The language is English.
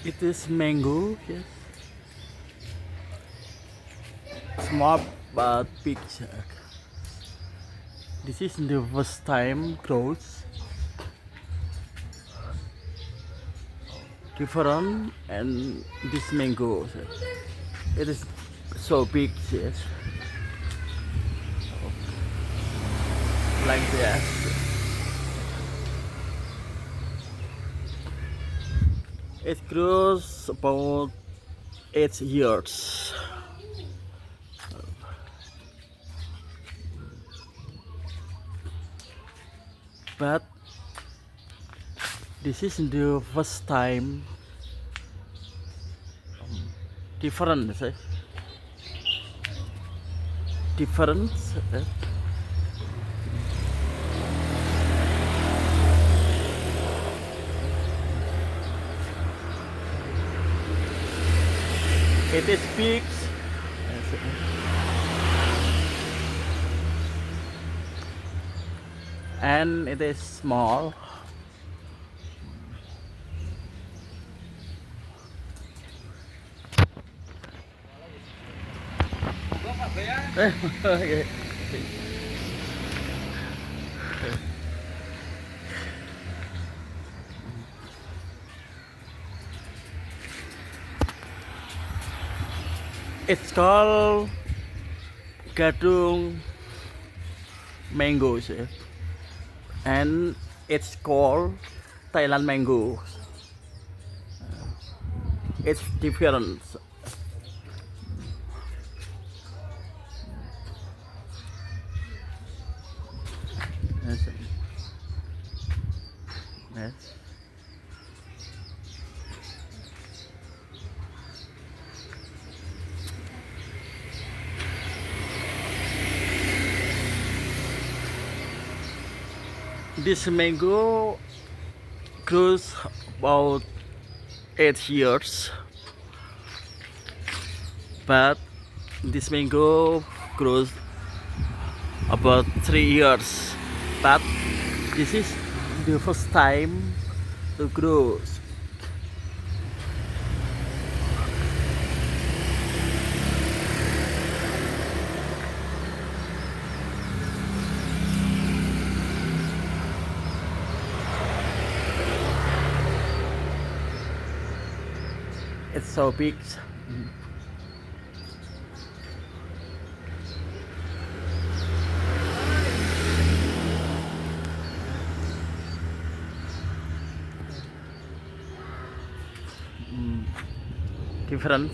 It is mango, yes. Small but big. This is the first time growth. Different and this mango. It is so big, yes. Like that. It grows about 8 years. But this is the first time different, say. Different. It is big. And it is small. Okay. It's called Gadung mangoes, and it's called Thailand mango. It's different. Yes. Yes. This mango grows about 8 years, but this mango grows about 3 years. But this is the first time to grow. It's so big. Different.